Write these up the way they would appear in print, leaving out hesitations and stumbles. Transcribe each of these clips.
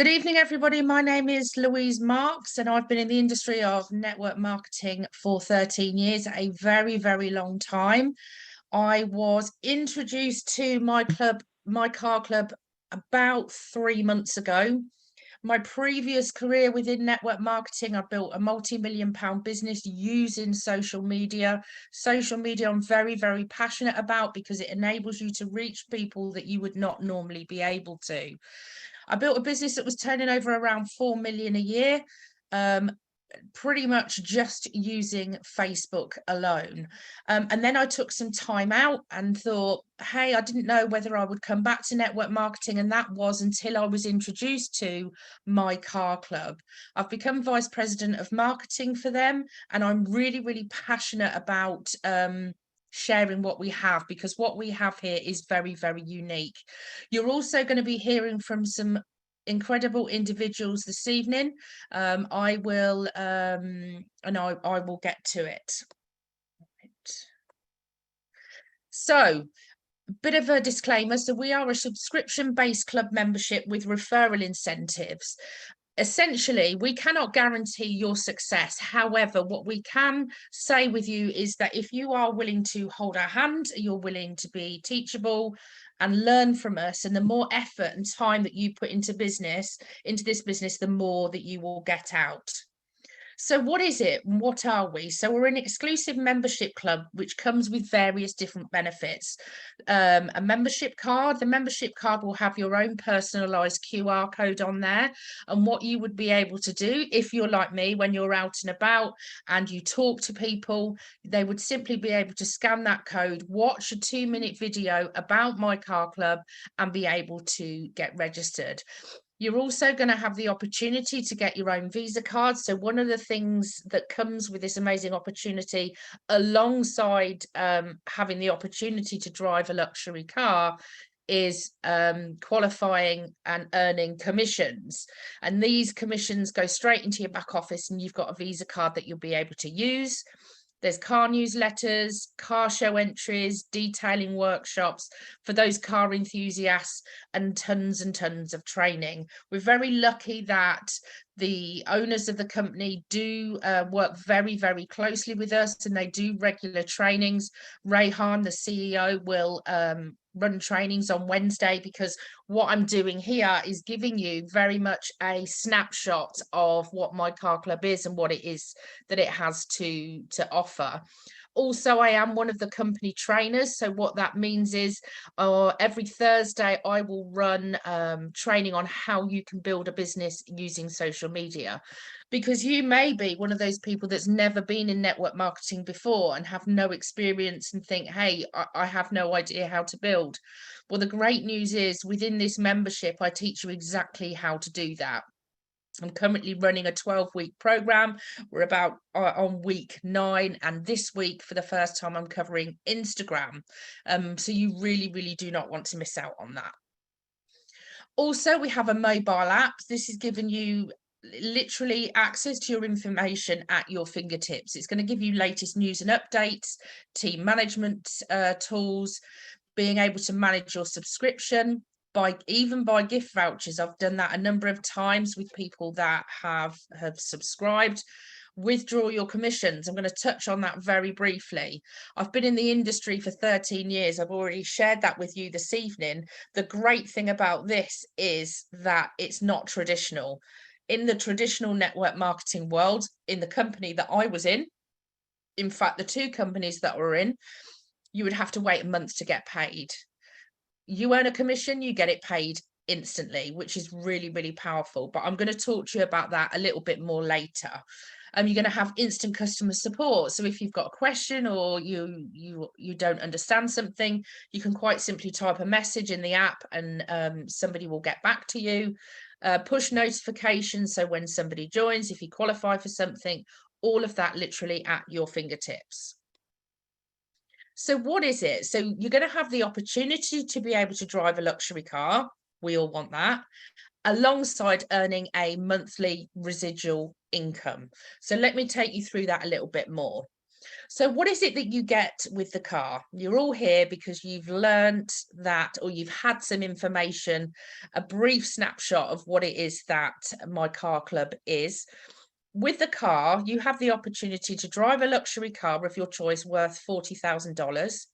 Good evening, everybody. My name is Louise Marks, and I've been in the industry of network marketing for 13 years, a very, very long time. I was introduced to MyCarClub, about 3 months ago. My previous career within network marketing, I built a multi-million-pound business using social media. Social media I'm very, very passionate about because it enables you to reach people that you would not normally be able to. I built a business that was turning over around 4 million a year, pretty much just using Facebook alone. And then I took some time out and thought, hey, I didn't know whether I would come back to network marketing. And that was until I was introduced to MyCarClub. I've become vice president of marketing for them. And I'm really, really passionate about sharing what we have, because what we have here is very, very unique. You're also going to be hearing from some incredible individuals this evening. I will get to it. So, bit of a disclaimer. So we are a subscription-based club membership with referral incentives. Essentially, we cannot guarantee your success. However, what we can say with you is that if you are willing to hold our hand, you're willing to be teachable and learn from us, and the more effort and time that you put into this business, the more that you will get out. So what is it? What are we? So we're an exclusive membership club, which comes with various different benefits. A membership card. The membership card will have your own personalized QR code on there. And what you would be able to do, if you're like me, when you're out and about and you talk to people, they would simply be able to scan that code, watch a 2-minute video about MyCarClub, and be able to get registered. You're also going to have the opportunity to get your own Visa card. So one of the things that comes with this amazing opportunity, alongside having the opportunity to drive a luxury car, is qualifying and earning commissions. And these commissions go straight into your back office, and you've got a Visa card that you'll be able to use. There's car newsletters, car show entries, detailing workshops for those car enthusiasts, and tons of training. We're very lucky that the owners of the company do work very, very closely with us, and they do regular trainings. Rayhan, the CEO, will run trainings on Wednesday, because what I'm doing here is giving you very much a snapshot of what MyCarClub is and what it is that it has to offer. Also, I am one of the company trainers. So what that means is every Thursday I will run training on how you can build a business using social media, because you may be one of those people that's never been in network marketing before and have no experience and think, hey, I have no idea how to build. Well, the great news is within this membership, I teach you exactly how to do that. I'm currently running a 12-week program. We're about on week 9, and this week, for the first time, I'm covering Instagram. So you really, really do not want to miss out on that. Also, we have a mobile app. This is giving you literally access to your information at your fingertips. It's going to give you latest news and updates, team management tools, being able to manage your subscription, even by gift vouchers. I've done that a number of times with people that have subscribed. Withdraw your commissions. I'm going to touch on that very briefly. I've been in the industry for 13 years. I've already shared that with you this evening. The great thing about this is that it's not traditional. In the traditional network marketing world, in the company that I was in fact, the 2 companies that we're in, you would have to wait a month to get paid. You earn a commission, you get it paid instantly, which is really, really powerful. But I'm going to talk to you about that a little bit more later. You're going to have instant customer support. So if you've got a question or you don't understand something, you can quite simply type a message in the app, and somebody will get back to you. Push notifications, so when somebody joins, if you qualify for something, all of that literally at your fingertips. So what is it? So you're going to have the opportunity to be able to drive a luxury car. We all want that, alongside earning a monthly residual income. So let me take you through that a little bit more. So what is it that you get with the car? You're all here because you've learnt that, or you've had some information, a brief snapshot of what it is that My Car Club is. With the car, you have the opportunity to drive a luxury car of your choice worth $40,000.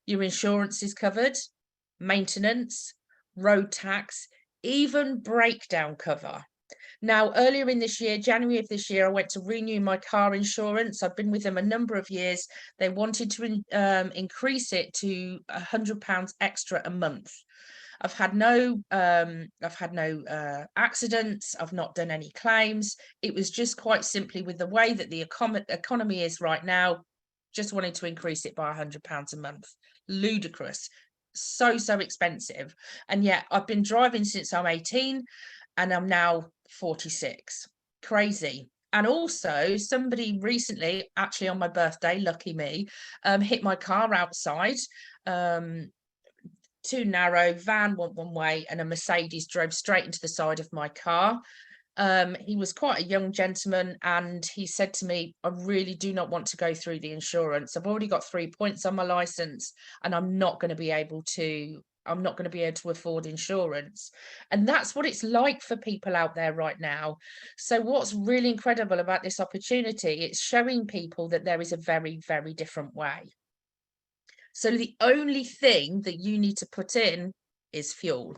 Your insurance is covered, maintenance, road tax, even breakdown cover. Now, earlier in this year, January of this year, I went to renew my car insurance. I've been with them a number of years. They wanted to increase it to £100 extra a month. I've had no accidents. I've not done any claims. It was just quite simply with the way that the economy is right now, just wanted to increase it by £100 a month. Ludicrous. So expensive. And yet I've been driving since I'm 18 and I'm now 46. Crazy. And also somebody recently, actually on my birthday, lucky me, hit my car outside. Too narrow, van went one way and a Mercedes drove straight into the side of my car. He was quite a young gentleman and he said to me, I really do not want to go through the insurance. I've already got 3 points on my license and I'm not going to be able to afford insurance. And that's what it's like for people out there right now. So what's really incredible about this opportunity, it's showing people that there is a very, very different way. So the only thing that you need to put in is fuel.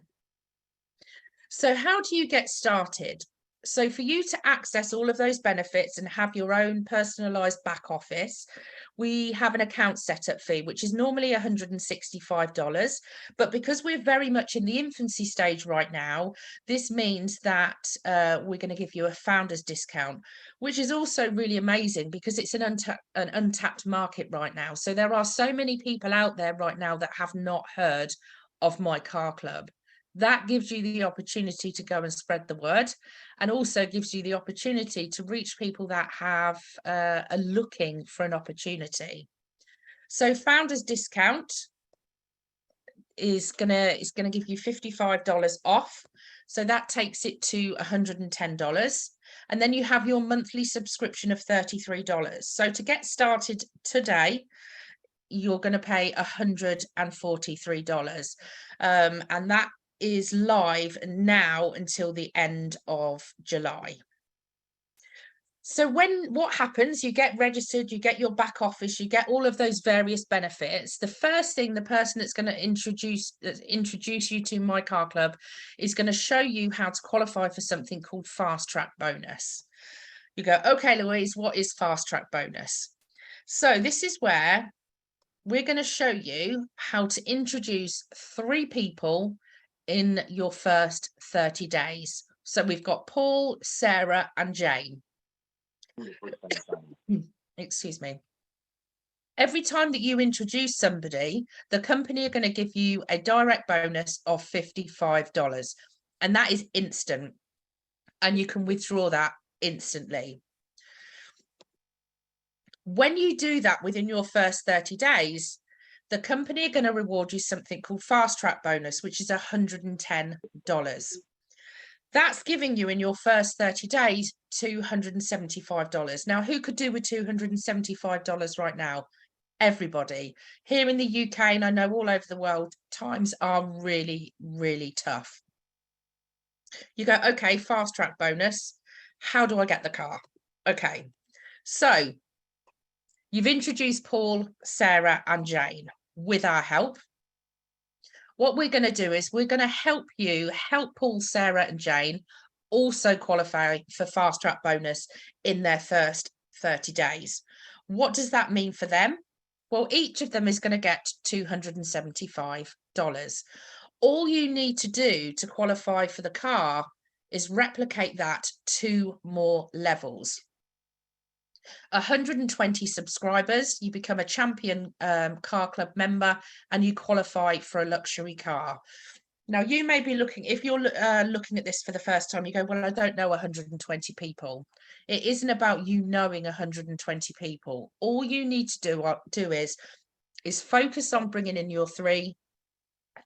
So how do you get started? So for you to access all of those benefits and have your own personalized back office, we have an account setup fee, which is normally $165. But because we're very much in the infancy stage right now, this means that we're going to give you a founder's discount, which is also really amazing because it's an untapped market right now. So there are so many people out there right now that have not heard of My Car Club. That gives you the opportunity to go and spread the word, and also gives you the opportunity to reach people that have are looking for an opportunity. So founders discount is gonna give you $55 off. So that takes it to $110. And then you have your monthly subscription of $33. So to get started today, you're going to pay $143. And that is live now until the end of July. So what happens, you get registered, you get your back office, you get all of those various benefits. The first thing, the person that's going to introduce you to My Car Club is going to show you how to qualify for something called Fast Track Bonus. You go, okay, Louise, what is Fast Track Bonus? So this is where we're going to show you how to introduce 3 people in your first 30 days. So we've got Paul, Sarah, and Jane. Excuse me. Every time that you introduce somebody, the company are going to give you a direct bonus of $55. And that is instant. And you can withdraw that instantly. When you do that within your first 30 days, the company are going to reward you something called Fast Track Bonus, which is $110. That's giving you in your first 30 days $275. Now, who could do with $275 right now? Everybody. Here in the UK, and I know all over the world, times are really, really tough. You go, okay, Fast Track Bonus. How do I get the car? Okay, so you've introduced Paul, Sarah, and Jane with our help. What we're going to do is we're going to help Paul, Sarah, and Jane also qualify for Fast Track Bonus in their first 30 days. What does that mean for them? Well, each of them is going to get $275. All you need to do to qualify for the car is replicate that 2 more levels. 120 subscribers, you become a champion car club member and you qualify for a luxury car. Now, you may be looking, if you're looking at this for the first time, you go, well, I don't know 120 people. It isn't about you knowing 120 people. All you need to do is focus on bringing in your 3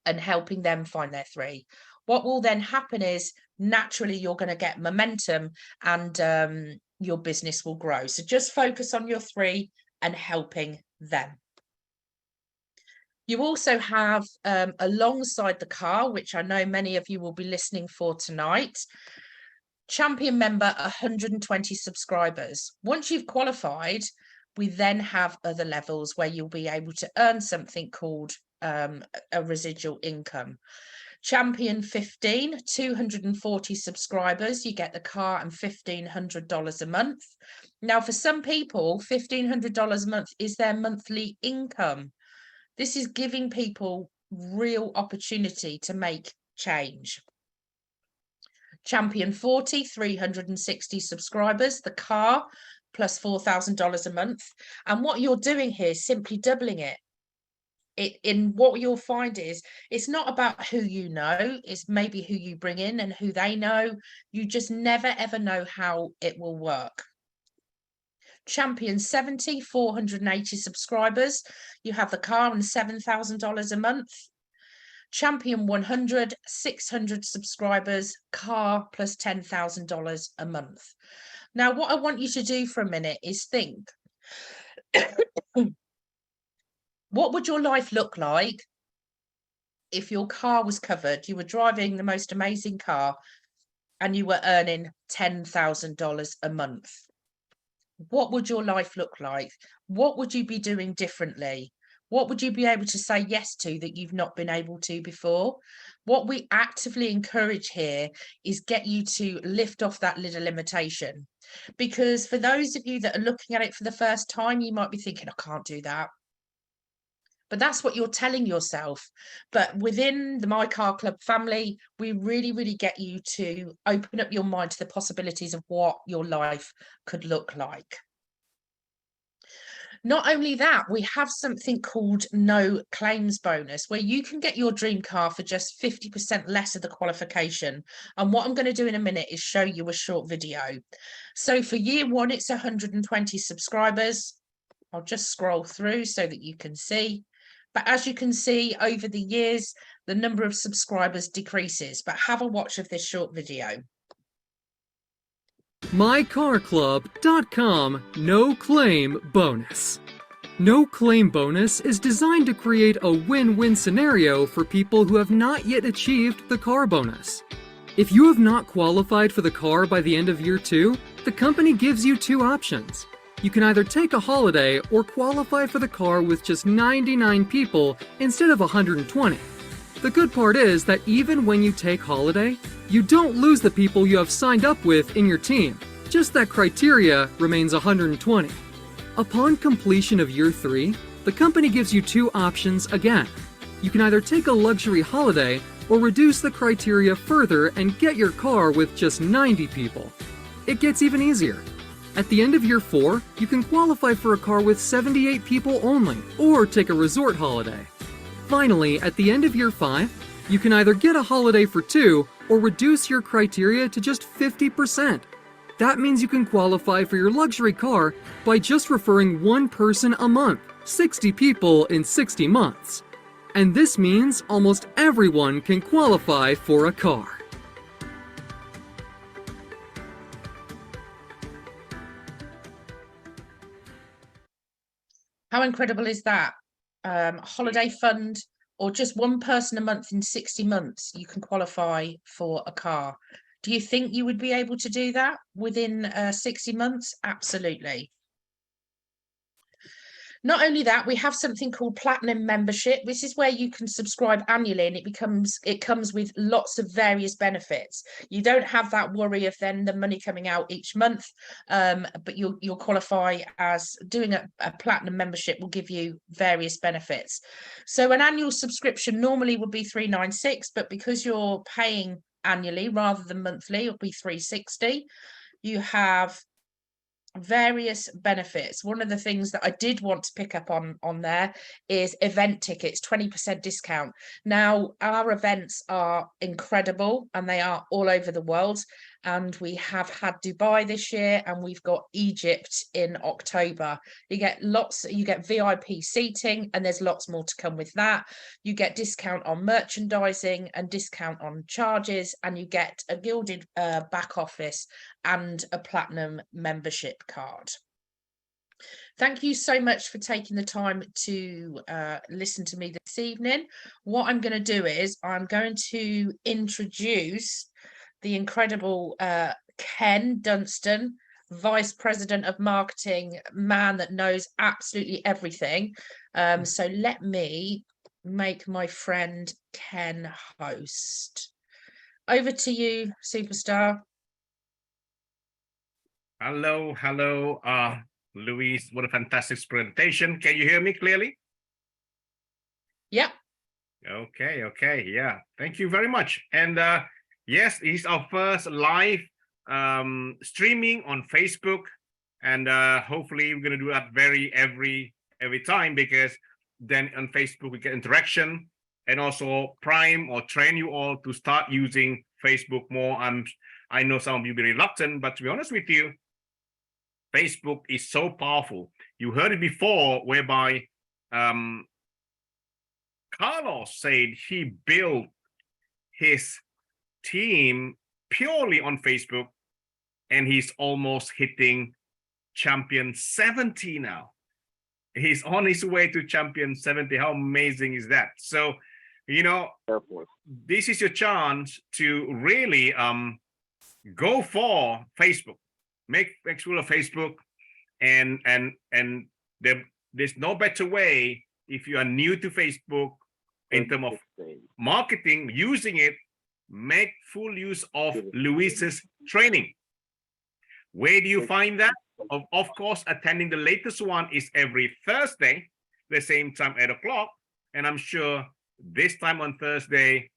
and helping them find their 3. What will then happen is naturally you're going to get momentum and your business will grow. So just focus on your 3 and helping them. You also have, alongside the car, which I know many of you will be listening for tonight, champion member 120 subscribers. Once you've qualified, we then have other levels where you'll be able to earn something called a residual income. Champion 15, 240 subscribers, you get the car and $1,500 a month. Now, for some people, $1,500 a month is their monthly income. This is giving people real opportunity to make change. Champion 40, 360 subscribers, the car plus $4,000 a month. And what you're doing here is simply doubling it. In what you'll find is it's not about who you know, it's maybe who you bring in and who they know. You just never ever know how it will work. Champion 70, 480 subscribers, you have the car and $7,000 a month. Champion 100, 600 subscribers, car plus $10,000 a month. Now, what I want you to do for a minute is think, what would your life look like if your car was covered, you were driving the most amazing car, and you were earning $10,000 a month? What would your life look like? What would you be doing differently? What would you be able to say yes to that you've not been able to before? What we actively encourage here is get you to lift off that little limitation. Because for those of you that are looking at it for the first time, you might be thinking, I can't do that. But that's what you're telling yourself. But within the MyCarClub family, we really, really get you to open up your mind to the possibilities of what your life could look like. Not only that, we have something called no claims bonus, where you can get your dream car for just 50% less of the qualification. And what I'm going to do in a minute is show you a short video. So for year one, it's 120 subscribers. I'll just scroll through so that you can see. But as you can see, over the years, the number of subscribers decreases. But have a watch of this short video. MyCarClub.com No Claim Bonus. No Claim Bonus is designed to create a win-win scenario for people who have not yet achieved the car bonus. If you have not qualified for the car by the end of year 2, the company gives you 2 options. You can either take a holiday or qualify for the car with just 99 people instead of 120. The good part is that even when you take holiday, you don't lose the people you have signed up with in your team. Just that criteria remains 120. Upon completion of year 3, the company gives you 2 options again. You can either take a luxury holiday or reduce the criteria further and get your car with just 90 people. It gets even easier. At the end of year 4, you can qualify for a car with 78 people only, or take a resort holiday. Finally, at the end of year 5, you can either get a holiday for 2 or reduce your criteria to just 50%. That means you can qualify for your luxury car by just referring 1 person a month, 60 people in 60 months. And this means almost everyone can qualify for a car. How incredible is that? Holiday fund, or just 1 person a month in 60 months, you can qualify for a car. Do you think you would be able to do that within 60 months? Absolutely. Not only that, we have something called Platinum membership. This is where you can subscribe annually, and it comes with lots of various benefits. You don't have that worry of then the money coming out each month, but you'll qualify as doing a Platinum membership will give you various benefits. So an annual subscription normally would be $396, but because you're paying annually rather than monthly, it'll be $360. You have various benefits. One of the things that I did want to pick up on there is event tickets, 20% discount. Now, our events are incredible and they are all over the world. And we have had Dubai this year, and we've got Egypt in October. You get VIP seating, and there's lots more to come with that. You get discount on merchandising and discount on charges, and you get a gilded back office and a Platinum membership card. Thank you so much for taking the time to listen to me this evening. What I'm going to do is I'm going to introduce the incredible Ken Dunstan, Vice President of Marketing, man that knows absolutely everything. So let me make my friend Ken host. Over to you, superstar. Hello, Louise. What a fantastic presentation. Can you hear me clearly? Yep. Okay, yeah. Thank you very much. And yes, it's our first live streaming on Facebook, and hopefully we're gonna do that every time, because then on Facebook we get interaction and also prime or train you all to start using Facebook more. I know some of you be reluctant, but to be honest with you, Facebook is so powerful. You heard it before, whereby Carlos said he built his team purely on Facebook, and he's almost hitting champion 70 now. He's on his way to champion 70. How amazing is that? So, you know, this is your chance to really go for Facebook. Make sure of Facebook, and there's no better way if you are new to Facebook in terms of marketing, using it. Make full use of Louise's training. Where do you find that? Of course, attending the latest one is every Thursday, the same time, 8 o'clock. And I'm sure this time on Thursday,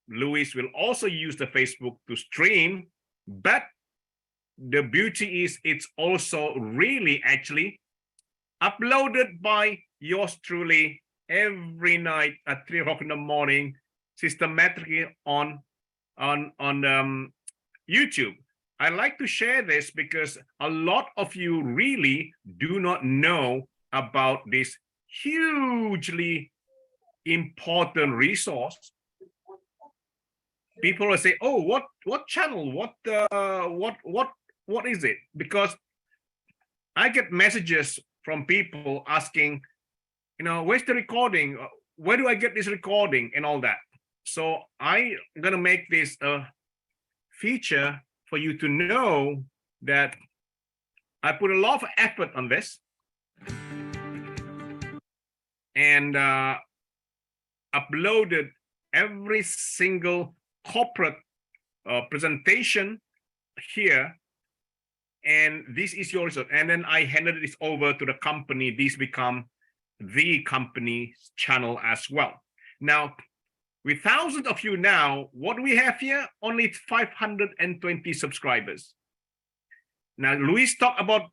Louise will also use the Facebook to stream. But the beauty is it's also really actually uploaded by yours truly every night at 3 o'clock in the morning, systematically on YouTube. I like to share this because a lot of you really do not know about this hugely important resource. People will say, "Oh, what channel? What is it?" Because I get messages from people asking, you know, where's the recording? Where do I get this recording and all that? So I'm gonna make this a feature for you to know that I put a lot of effort on this, and uploaded every single corporate presentation here, and this is your result. And then I handed this over to the company. These become the company's channel as well. Now, with thousands of you now, what do we have here? Only 520 subscribers. Now, Louise talk about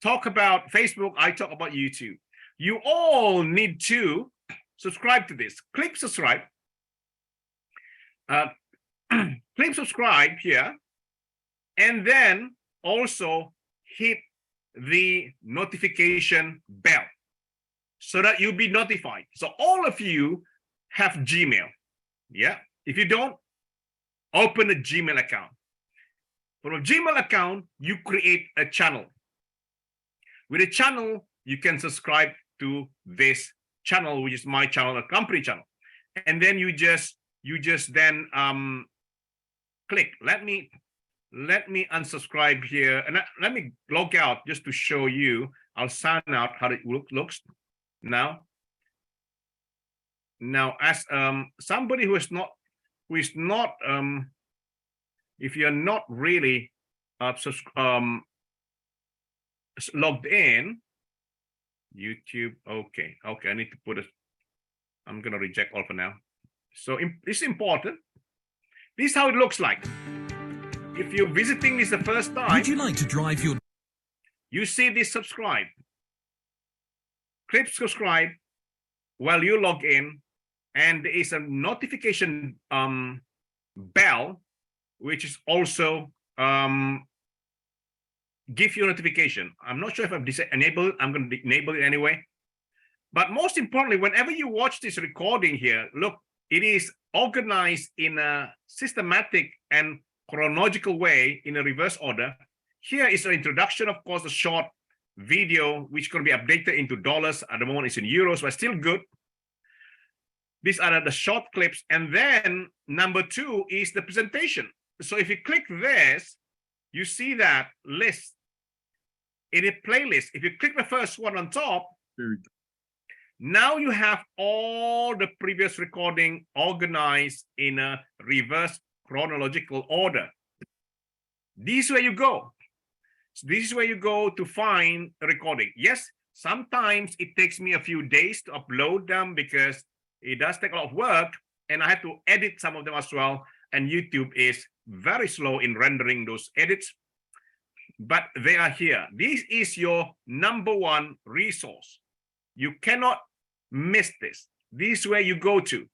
Facebook. I talk about YouTube. You all need to subscribe to this. Click subscribe. Click subscribe here, and then also hit the notification bell so that you'll be notified. So all of you have Gmail. Yeah. If you don't, open a Gmail account. From a Gmail account, you create a channel. With a channel, you can subscribe to this channel, which is my channel, a company channel. And then you just then click. Let me unsubscribe here, and let me log out just to show you. I'll sign out how it looks now. Now, as somebody who is not if you're not really logged in, YouTube. Okay, I need to put it. I'm gonna reject all for now. So it's important. This is how it looks like. If you're visiting this the first time, would you like to drive your? You see this subscribe. Click subscribe while you log in, and there is a notification bell, which is also give you a notification. I'm not sure if I've enabled it. I'm going to enable it anyway. But most importantly, whenever you watch this recording here, look, it is organized in a systematic and chronological way in a reverse order. Here is an introduction, of course, a short video, which is going to be updated into dollars. At the moment, it's in euros, but still good. These are the short clips. And then number 2 is the presentation. So if you click this, you see that list in a playlist. If you click the first one on top, now you have all the previous recording organized in a reverse chronological order. This is where you go. So this is where you go to find a recording. Yes, sometimes it takes me a few days to upload them because it does take a lot of work, and I have to edit some of them as well. And YouTube is very slow in rendering those edits, but they are here. This is your #1 resource. You cannot miss this. This is where you go to.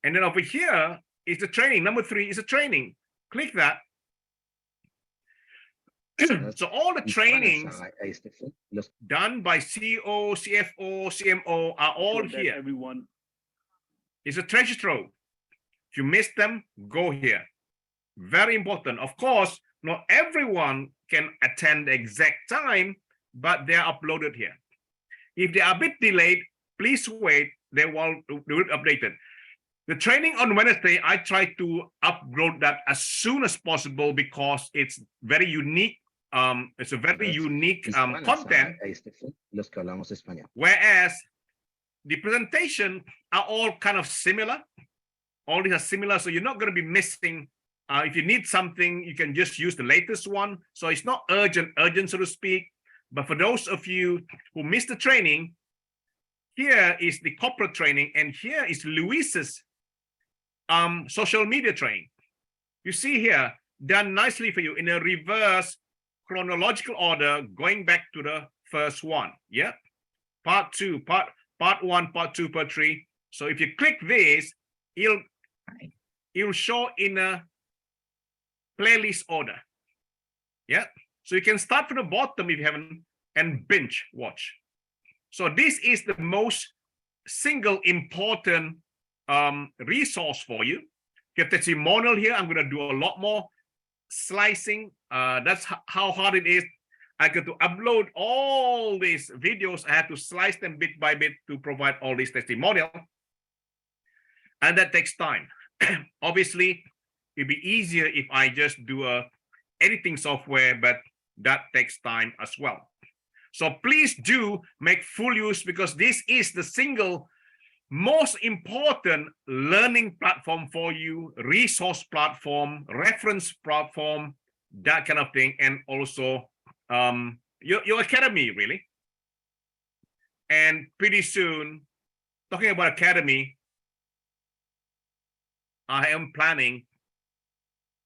And then over here is the training. Number 3 is a training. Click that. So all the trainings done by CEO, CFO, CMO are all here. Everyone. It's a treasure trove. If you miss them, go here. Very important. Of course, not everyone can attend the exact time, but they are uploaded here. If they are a bit delayed, please wait. They will update it. The training on Wednesday, I try to upload that as soon as possible because it's very unique. It's a very unique content. Whereas the presentation are all kind of similar. All these are similar, so you're not going to be missing. If you need something, you can just use the latest one. So it's not urgent, so to speak. But for those of you who missed the training, here is the corporate training, and here is Louise's social media training. You see here, done nicely for you in a reverse chronological order, going back to the first one. Yeah, part 2, part 1, part 2, part 3. So if you click this, it'll show in a playlist order. Yeah, so you can start from the bottom if you haven't and binge watch. So this is the most single important resource for you. You have testimonial here. I'm going to do a lot more slicing. That's how hard it is. I got to upload all these videos. I had to slice them bit by bit to provide all these testimonial, and that takes time. Obviously, it'd be easier if I just do a editing software, but that takes time as well. So please do make full use, because this is the single most important learning platform for you, resource platform, reference platform, that kind of thing, and also your academy, really. And pretty soon, talking about academy, I am planning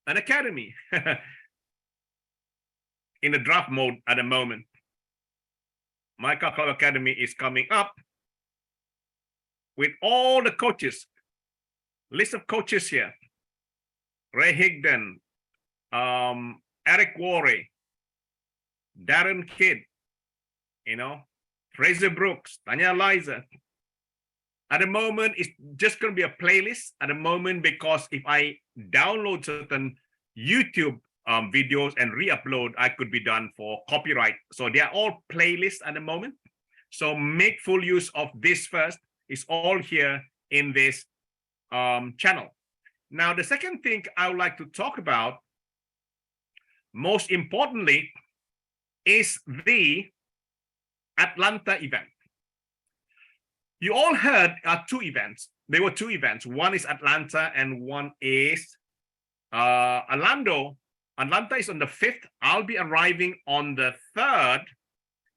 an academy in the draft mode at the moment. MyCarClub Academy is coming up with all the coaches, list of coaches here. Ray Higdon, Eric Worre, Darren Kidd, Fraser Brooks, Tanya Liza. At the moment, it's just going to be a playlist at the moment, because if I download certain YouTube videos and re-upload, I could be done for copyright. So they are all playlists at the moment. So make full use of this first. It's all here in this channel. Now, the second thing I would like to talk about, most importantly, is the Atlanta event. You all heard two events. There were two events. One is Atlanta and one is Orlando. Atlanta is on the 5th. I'll be arriving on the 3rd.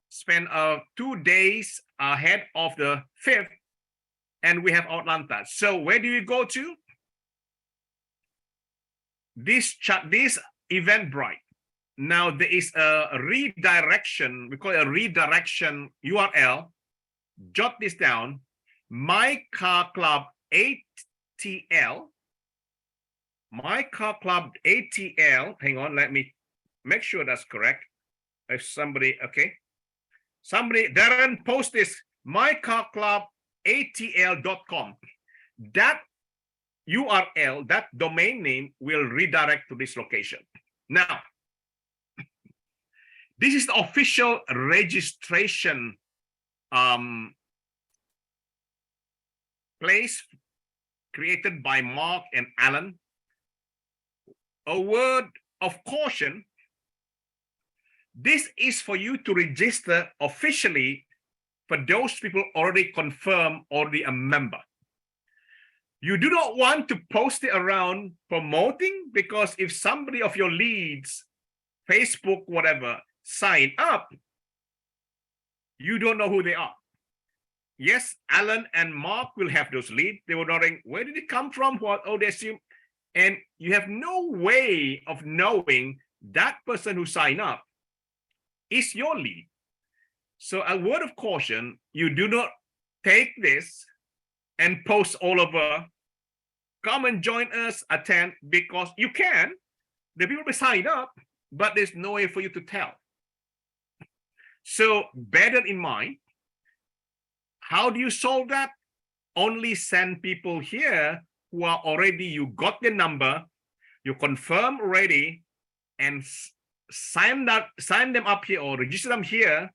Spend 2 days ahead of the 5th. And we have Atlanta. So where do you go to? This Eventbrite. Now there is a redirection. We call it a redirection URL. Jot this down. MyCarClub ATL. MyCarClub ATL. Hang on, let me make sure that's correct. If somebody, okay. Somebody, Darren, post this. MyCarClubATL.com. That URL, that domain name will redirect to this location. Now, This is the official registration place created by Mark and Alan. A word of caution: this is for you to register officially for those people already confirmed, already a member. You do not want to post it around promoting, because if somebody of your leads, Facebook, whatever, sign up, you don't know who they are. Yes, Alan and Mark will have those leads. They were wondering, where did it come from? What? Oh, they assume. And you have no way of knowing that person who signed up is your lead. So a word of caution: you do not take this and post all over, come and join us, attend, because you can. The people will sign up, but there's no way for you to tell. So bear that in mind. How do you solve that? Only send people here who are already, you got the number, you confirm already, and sign them up here or register them here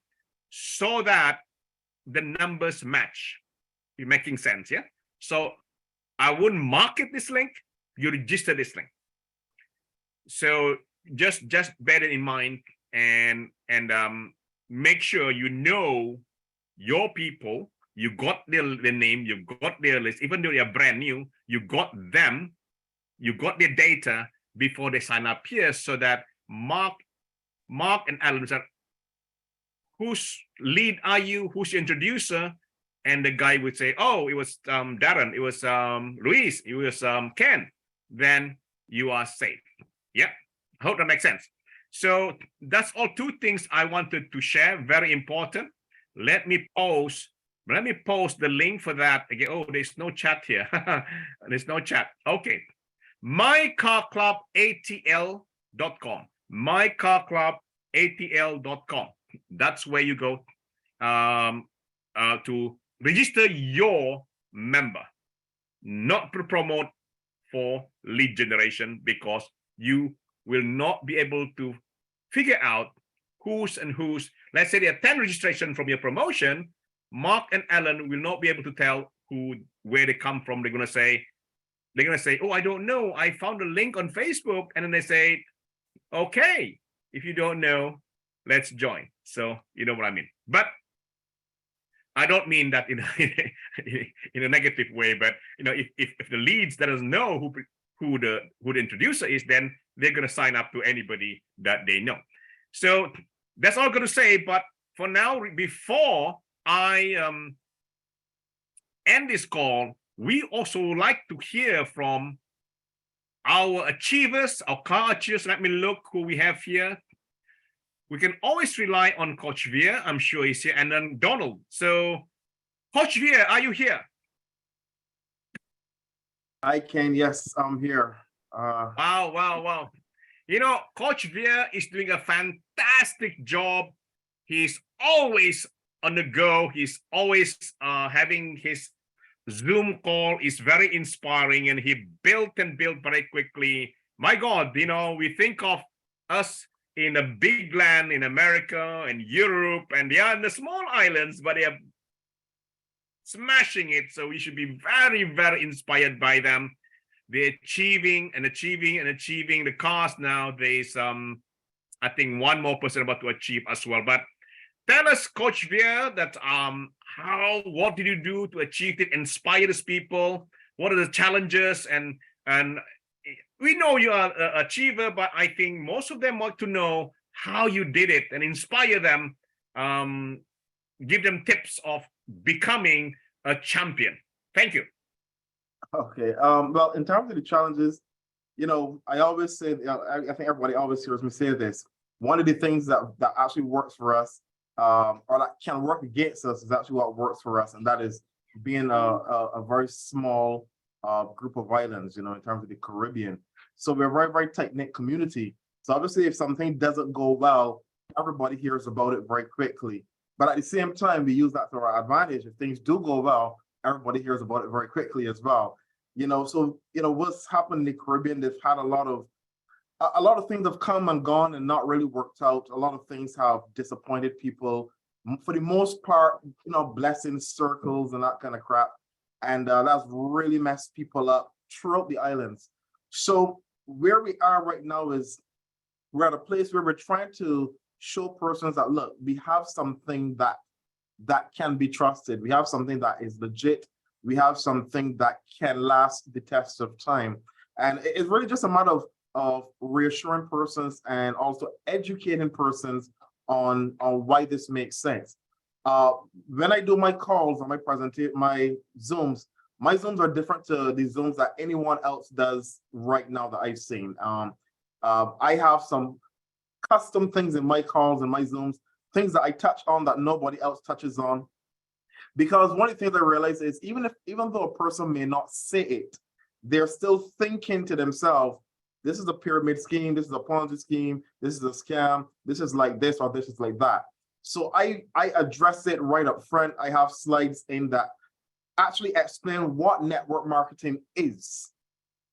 so that the numbers match. You're making sense, yeah? So I wouldn't market this link, you register this link. So just bear it in mind, and make sure you know your people. You got their name, you got their list, even though they are brand new, you got them, you got their data before they sign up here, so that Mark and Alan said, whose lead are you? Who's your introducer? And the guy would say, oh, it was Darren, it was Louise, it was Ken. Then you are safe. Yeah, I hope that makes sense. So that's all two things I wanted to share, very important. Let me post the link for that again. Oh, there's no chat here. There's no chat. Okay. MyCarClubATL.com. MyCarClubATL.com. That's where you go to register your member, not to promote for lead generation, because you will not be able to figure out who's. Let's say there are 10 registration from your promotion. Mark and Alan will not be able to tell where they come from. They're gonna say, oh, I don't know, I found a link on Facebook. And then they say, okay, if you don't know, let's join. So you know what I mean. But I don't mean that in a negative way. But if the leads that doesn't know who the introducer is, then they're gonna sign up to anybody that they know. So that's all I'm gonna say. But for now, before I end this call, we also like to hear from our achievers, our car achievers. Let me look who we have here. We can always rely on Coach Veer. I'm sure he's here. And then Donald. So Coach Veer, are you here? I can, yes, I'm here. Wow. Coach Veer is doing a fantastic job. He's always on the go. He's always having his Zoom call is very inspiring, and he built very quickly. My God, we think of us in a big land in America and Europe, and they are in the small islands, but they are smashing it. So we should be very, very inspired by them. They're achieving the cars now. There's I think one more person about to achieve as well. But tell us, Coach Veer, that what did you do to achieve it? Inspire these people. What are the challenges? And we know you are an achiever, but I think most of them want to know how you did it and inspire them. Give them tips of becoming a champion. Thank you. Okay. Well, in terms of the challenges, I always say, I think everybody always hears me say this. One of the things that actually works for us, or that can work against us, is actually what works for us, and that is being a very small group of islands, in terms of the Caribbean. So we're a very, very tight-knit community. So obviously, if something doesn't go well, everybody hears about it very quickly. But at the same time, we use that to our advantage. If things do go well, everybody hears about it very quickly as well. So what's happened in the Caribbean, they've had a lot of a lot of things have come and gone and not really worked out. A lot of things have disappointed people. For the most part, blessing circles and that kind of crap. And that's really messed people up throughout the islands. So where we are right now is we're at a place where we're trying to show persons that, look, we have something that can be trusted. We have something that is legit. We have something that can last the test of time. And it's really just a matter of reassuring persons and also educating persons on why this makes sense. When I do my calls or my Zooms are different to the Zooms that anyone else does right now that I've seen. I have some custom things in my calls and my Zooms, things that I touch on that nobody else touches on. Because one of the things I realize is even though a person may not say it, they're still thinking to themselves, this is a pyramid scheme, this is a Ponzi scheme, this is a scam, this is like this or this is like that. So I address it right up front. I have slides in that actually explain what network marketing is,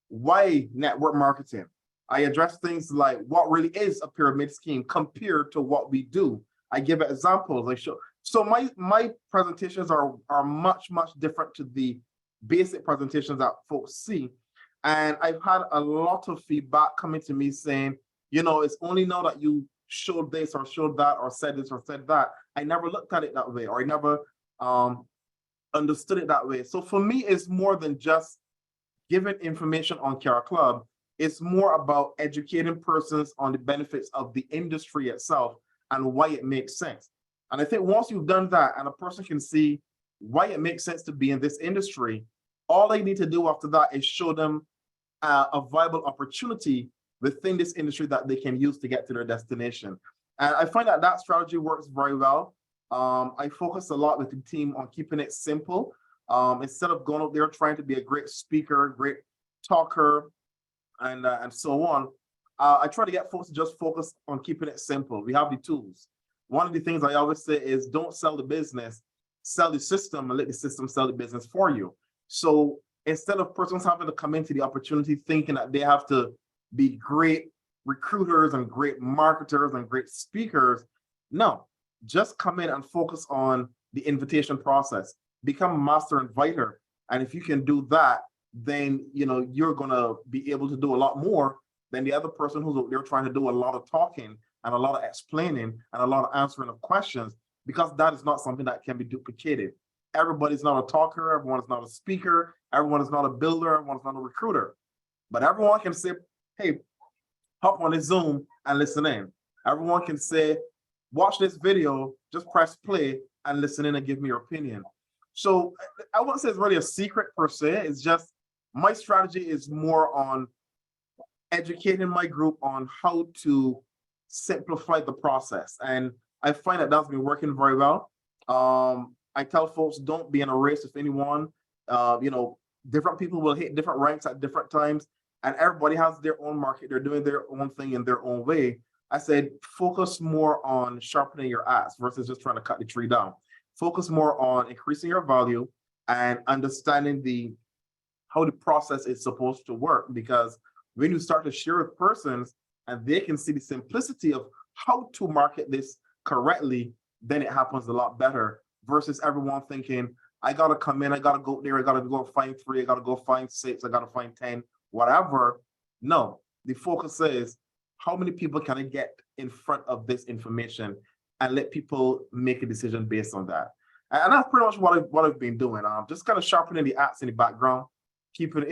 why network marketing. I address things like what really is a pyramid scheme compared to what we do. I give examples. I show. So my presentations are much different to the basic presentations that folks see. And I've had a lot of feedback coming to me saying, it's only now that you showed this or showed that or said this or said that. I never looked at it that way, or I never understood it that way. So for me, it's more than just giving information on MyCarClub. It's more about educating persons on the benefits of the industry itself and why it makes sense. And I think once you've done that and a person can see why it makes sense to be in this industry, all they need to do after that is show them a viable opportunity within this industry that they can use to get to their destination. And I find that strategy works very well. I focus a lot with the team on keeping it simple. Instead of going out there trying to be a great speaker, great talker, and so on, I try to get folks to just focus on keeping it simple. We have the tools. One of the things I always say is don't sell the business, sell the system and let the system sell the business for you. So instead of persons having to come into the opportunity thinking that they have to be great recruiters and great marketers and great speakers, no, just come in and focus on the invitation process. Become a master inviter. And if you can do that, then you're gonna be able to do a lot more than the other person who's out there trying to do a lot of talking and a lot of explaining and a lot of answering of questions, because that is not something that can be duplicated. Everybody's not a talker, everyone is not a speaker, everyone is not a builder, everyone is not a recruiter. But everyone can say, hey, hop on this Zoom and listen in. Everyone can say, watch this video, just press play and listen in and give me your opinion. So I wouldn't say it's really a secret per se. It's just my strategy is more on educating my group on how to simplify the process. And I find that that's been working very well. I tell folks, don't be in a race with anyone. Different people will hit different ranks at different times, and everybody has their own market. They're doing their own thing in their own way. I said, focus more on sharpening your axe versus just trying to cut the tree down. Focus more on increasing your value and understanding how the process is supposed to work. Because when you start to share with persons and they can see the simplicity of how to market this correctly, then it happens a lot better versus everyone thinking, I gotta come in, I gotta go there, I gotta go find 3, I gotta go find 6, I gotta find 10, whatever. No, the focus is how many people can I get in front of this information and let people make a decision based on that. And that's pretty much what I've been doing. Just kind of sharpening the axe in the background, keeping,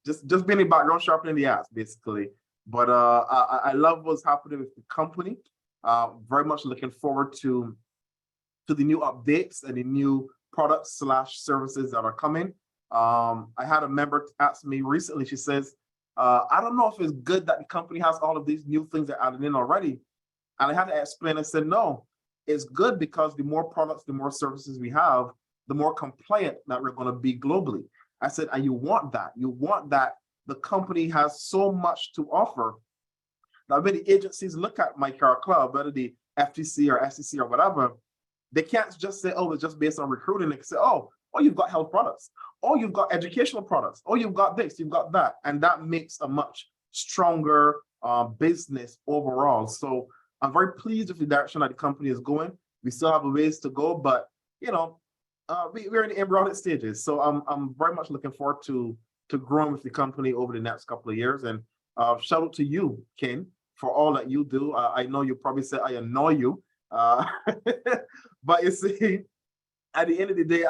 just being in the background, sharpening the axe basically. But I love what's happening with the company. Very much looking forward to the new updates and the new products / services that are coming. I had a member ask me recently, she says, I don't know if it's good that the company has all of these new things that are added in already. And I had to explain, I said, no, it's good because the more products, the more services we have, the more compliant that we're going to be globally. I said, and you want that. You want that the company has so much to offer. Now, when the agencies look at MyCarClub, whether the FTC or SEC or whatever, they can't just say, oh, it's just based on recruiting. They can say, oh, you've got health products. Oh, you've got educational products. Oh, you've got this, you've got that. And that makes a much stronger business overall. So I'm very pleased with the direction that the company is going. We still have a ways to go, but we're in the embryonic stages. So I'm very much looking forward to growing with the company over the next couple of years. And shout out to you, Ken, for all that you do. I know you probably say I annoy you, but you see, at the end of the day,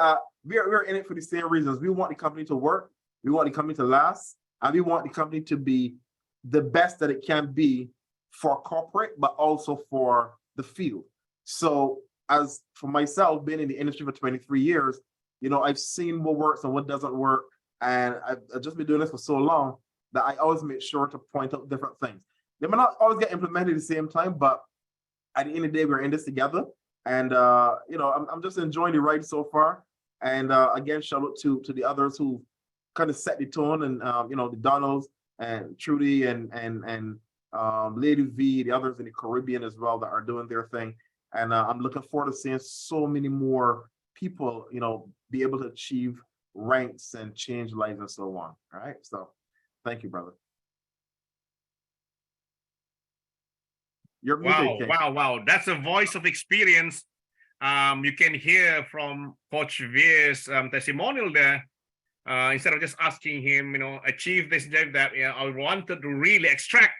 we're in it for the same reasons. We want the company to work, we want the company to last, and we want the company to be the best that it can be for corporate, but also for the field. So as for myself, being in the industry for 23 years, I've seen what works and what doesn't work. And I've just been doing this for so long that I always make sure to point out different things. They may not always get implemented at the same time, but at the end of the day, we're in this together. And I'm just enjoying the ride so far. And again, shout out to the others who kind of set the tone, and the Donalds and Trudy and Lady V, the others in the Caribbean as well that are doing their thing. And I'm looking forward to seeing so many more people, be able to achieve ranks and change lives and so on. All right. So thank you, brother. You're muted, Ken. Wow. That's a voice of experience. You can hear from Coach Veer's testimonial there. Instead of just asking him, achieve this, that, I wanted to really extract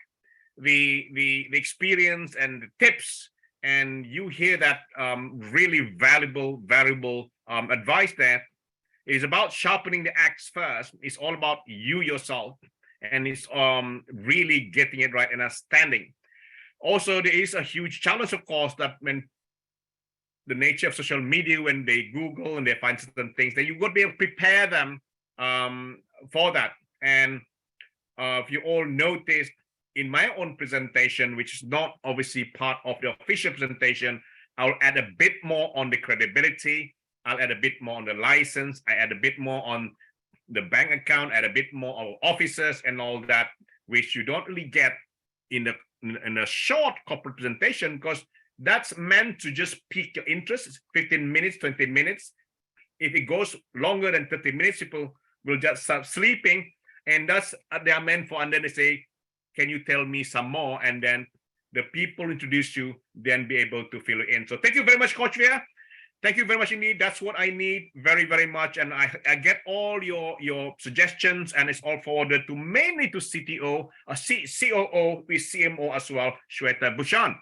the experience and the tips, and you hear that really valuable advice there. It's about sharpening the axe first. It's all about you yourself, and it's really getting it right and understanding. Also, there is a huge challenge, of course, that when the nature of social media, when they Google and they find certain things, that you've got to be able to prepare them for that. And if you all noticed in my own presentation, which is not obviously part of the official presentation, I'll add a bit more on the credibility. I'll add a bit more on the license. I add a bit more on the bank account, add a bit more on officers and all that, which you don't really get in a short corporate presentation, because that's meant to just pique your interest. It's 15 minutes, 20 minutes. If it goes longer than 30 minutes, people will just start sleeping, and that's they are meant for. And then they say, can you tell me some more? And then the people introduce you, then be able to fill it in. So thank you very much, Coach Veer. Thank you very much indeed. That's what I need very, very much. And I get all your suggestions, and it's all forwarded to mainly to CTO, COO with CMO as well, Shweta Bhushan.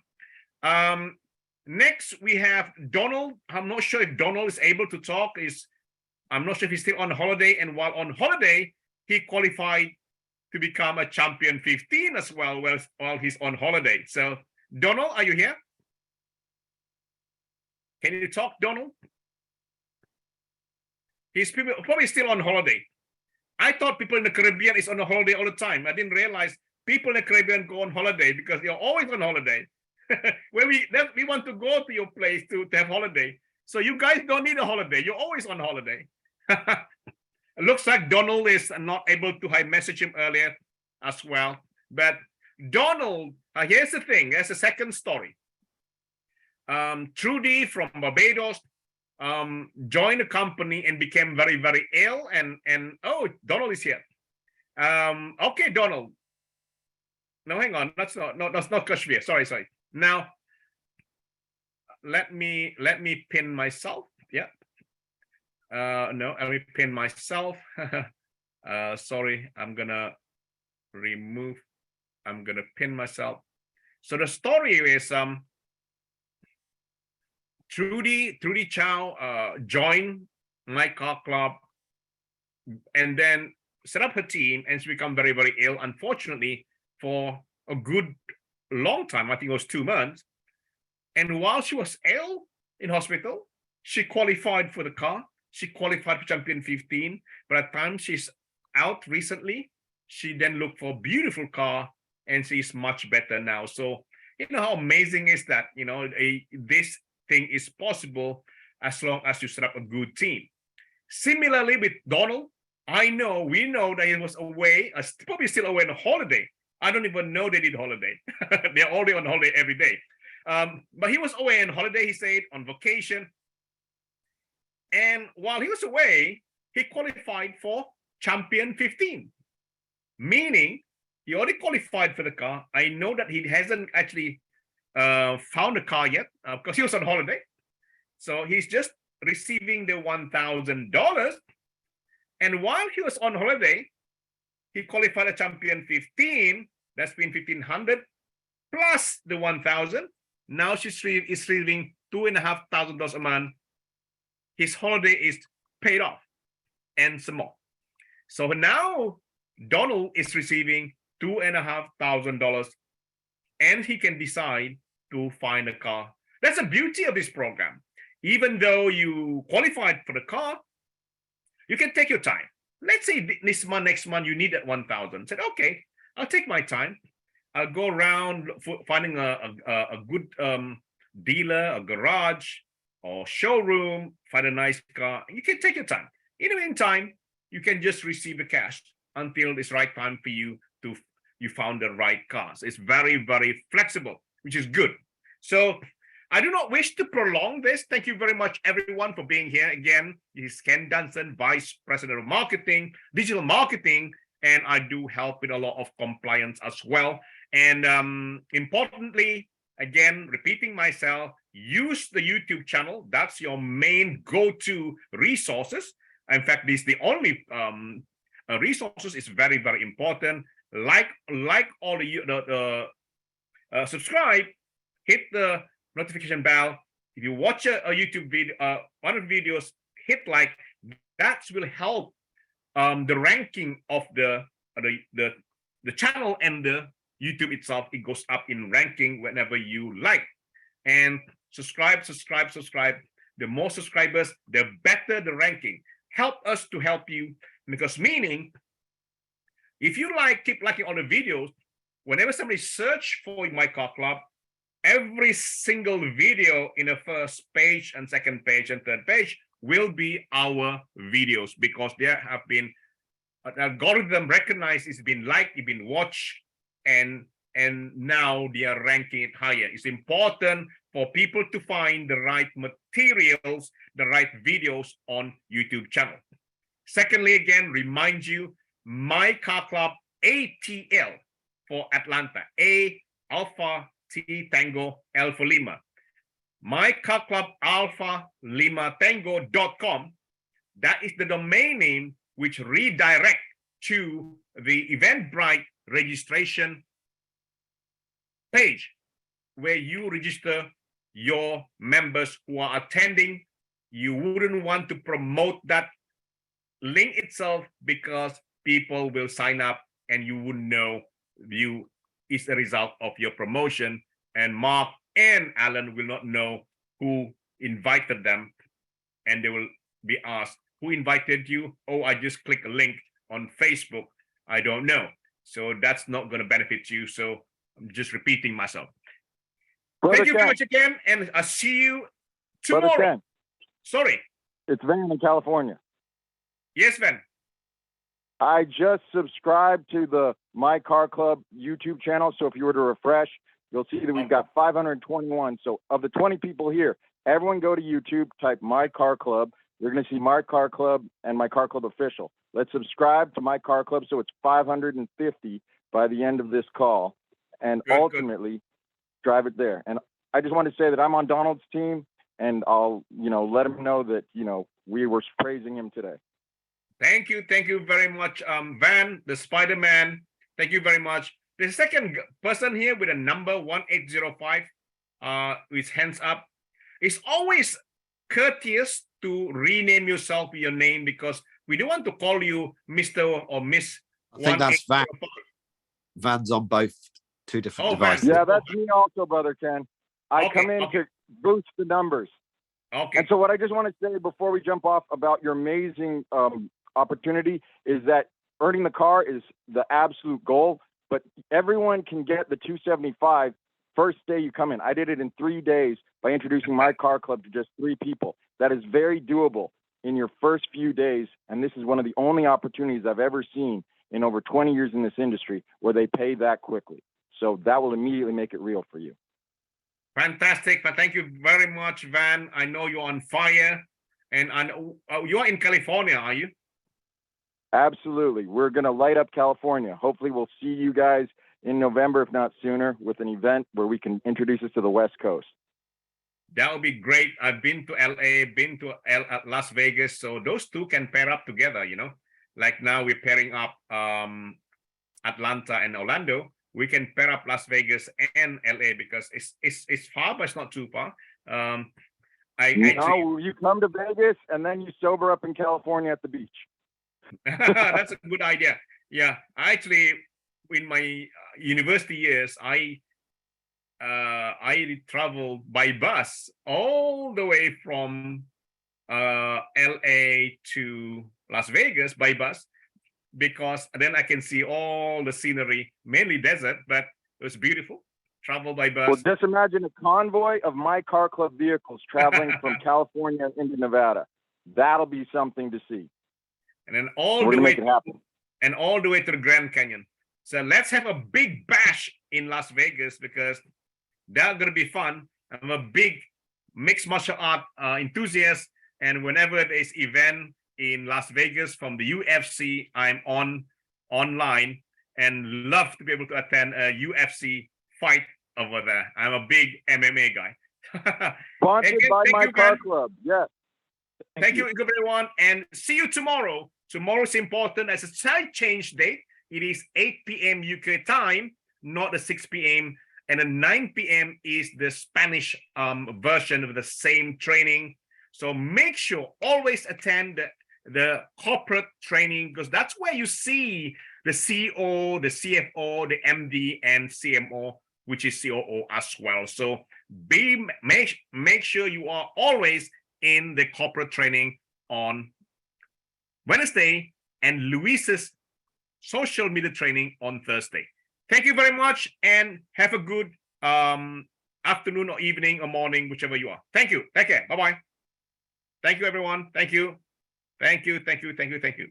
Next, we have Donald. I'm not sure if Donald is able to talk. I'm not sure if he's still on holiday. And while on holiday, he qualified to become a champion 15 as well while he's on holiday. So, Donald, are you here? Can you talk, Donald? He's probably still on holiday. I thought people in the Caribbean is on a holiday all the time. I didn't realize people in the Caribbean go on holiday because they're always on holiday. When we want to go to your place to have holiday. So you guys don't need a holiday. You're always on holiday. It looks like Donald is not able to. I messaged him earlier as well. But Donald, here's the thing. There's a second story. Trudy from Barbados joined the company and became very, very ill. And oh, Donald is here. Okay, Donald. No, hang on. That's not Kashmir. Sorry. Now, let me pin myself. Yeah. No, let me pin myself. Sorry, I'm gonna pin myself. So the story is Trudy Chow joined MyCarClub and then set up her team, and she became very, very ill, unfortunately, for a good long time. I think it was 2 months. And while she was ill in hospital, she qualified for the car. She qualified for Champion 15. By the time she's out recently, she then looked for a beautiful car, and she's much better now. So, how amazing is that? This thing is possible as long as you set up a good team. Similarly with Donald, we know that he was away, probably still away on a holiday. I don't even know they did holiday. They're already on holiday every day. But he was away on holiday, he said, on vacation. And while he was away, he qualified for Champion 15, meaning He already qualified for the car. I know that he hasn't actually found a car yet because he was on holiday. So he's just receiving the $1,000. And while he was on holiday, he qualified a champion 15. That's been 1,500 plus the 1,000. Now she's receiving $2,500 a month. His holiday is paid off and some more. So now Donald is receiving $2,500 and he can decide to find a car. That's the beauty of this program. Even though you qualified for the car, you can take your time. Let's say this month, next month, you need that 1,000. Said, okay, I'll take my time. I'll go around finding a good dealer, a garage, or showroom, find a nice car. You can take your time. In the meantime, you can just receive the cash until it's right time for you to you found the right car. So it's very, very flexible, which is good. So I do not wish to prolong this. Thank you very much, everyone, for being here. Again, this is Ken Dunson, Vice President of Marketing, Digital Marketing, and I do help with a lot of compliance as well. And importantly, again, repeating myself, use the YouTube channel. That's your main go-to resources. In fact, this is the only resources. Is very, very important. Like all the subscribe, hit the notification bell. If you watch a YouTube video, one of the videos, hit like. That will help the ranking of the channel and the YouTube itself. It goes up in ranking whenever you like. And subscribe. The more subscribers, the better the ranking. Help us to help you, because meaning, if you keep liking all the videos, whenever somebody search for MyCarClub, every single video in the first page and second page and third page will be our videos, because there have been an algorithm recognized, it's been liked, it's been watched, and now they are ranking it higher. It's important for people to find the right materials, the right videos on YouTube channel. Secondly, again, remind you, MyCarClub ATL for Atlanta, A Alpha T Tango L for Lima. MyCarClub Alpha Lima Tango.com. That is the domain name which redirect to the Eventbrite registration page, where you register your members who are attending. You wouldn't want to promote that link itself, because people will sign up and you wouldn't know you is a result of your promotion, and Mark and Alan will not know who invited them, and they will be asked, who invited you? Oh, I just click a link on Facebook. I don't know. So that's not going to benefit you. So I'm just repeating myself. Brother Thank you very Ken. much again, and I'll see you tomorrow. Brother Ken, Sorry. it's Van in California. Yes, Van. I just subscribed to the MyCarClub YouTube channel. So if you were to refresh, you'll see that we've got 521. So of the 20 people here, everyone go to YouTube, type MyCarClub. You're going to see MyCarClub and MyCarClub Official. Let's subscribe to MyCarClub so it's 550 by the end of this call, and Good, ultimately drive it there. And I just want to say that I'm on Donald's team, and I'll, let him know that, we were praising him today. Thank you very much, Van, the Spider-Man. Thank you very much. The second person here with a number 1805, with hands up. It's always courteous to rename yourself with your name, because we don't want to call you Mr. or Miss. I think that's Van. Van's on both two different devices. Yeah, that's me also, Brother Ken. I come in to boost the numbers. Okay. And so what I just want to say before we jump off about your amazing opportunity is that earning the car is the absolute goal, but everyone can get the 275 first day you come in. I did it in 3 days by introducing MyCarClub to just 3 people. That is very doable in your first few days, and this is one of the only opportunities I've ever seen in over 20 years in this industry where they pay that quickly. So that will immediately make it real for you. Fantastic. But thank you very much, Van. I know you're on fire, and I know you are in California, are you? Absolutely. We're going to light up California. Hopefully we'll see you guys in November, if not sooner, with an event where we can introduce us to the West Coast. That would be great. I've been to LA, been to Las Vegas, so those two can pair up together, you know. Like now we're pairing up Atlanta and Orlando. We can pair up Las Vegas and LA because it's far, but it's not too far. You come to Vegas and then you sober up in California at the beach. That's a good idea. Yeah, actually, in my university years, I traveled by bus all the way from LA to Las Vegas by bus, because then I can see all the scenery, mainly desert, but it was beautiful. Travel by bus. Well, just imagine a convoy of MyCarClub vehicles traveling from California into Nevada. That'll be something to see. And then We're gonna make it happen. And all the way to the Grand Canyon. So let's have a big bash in Las Vegas, because that's gonna be fun. I'm a big mixed martial art enthusiast, and whenever there's event in Las Vegas from the UFC, I'm online and love to be able to attend a UFC fight over there. I'm a big MMA guy. Sponsored by MyCarClub. Yes. Thank you, everyone, and see you tomorrow. Tomorrow is important as a slight change date. It is 8 p.m. UK time, not the 6 p.m. And then 9 p.m. is the Spanish version of the same training. So make sure always attend the corporate training, because that's where you see the CEO, the CFO, the MD, and CMO, which is COO as well. So make sure you are always in the corporate training on Wednesday and Louise's social media training on Thursday. Thank you very much, and have a good afternoon or evening or morning, whichever you are. Thank you. Take care. Bye-bye. Thank you, everyone. Thank you. Thank you. Thank you. Thank you. Thank you.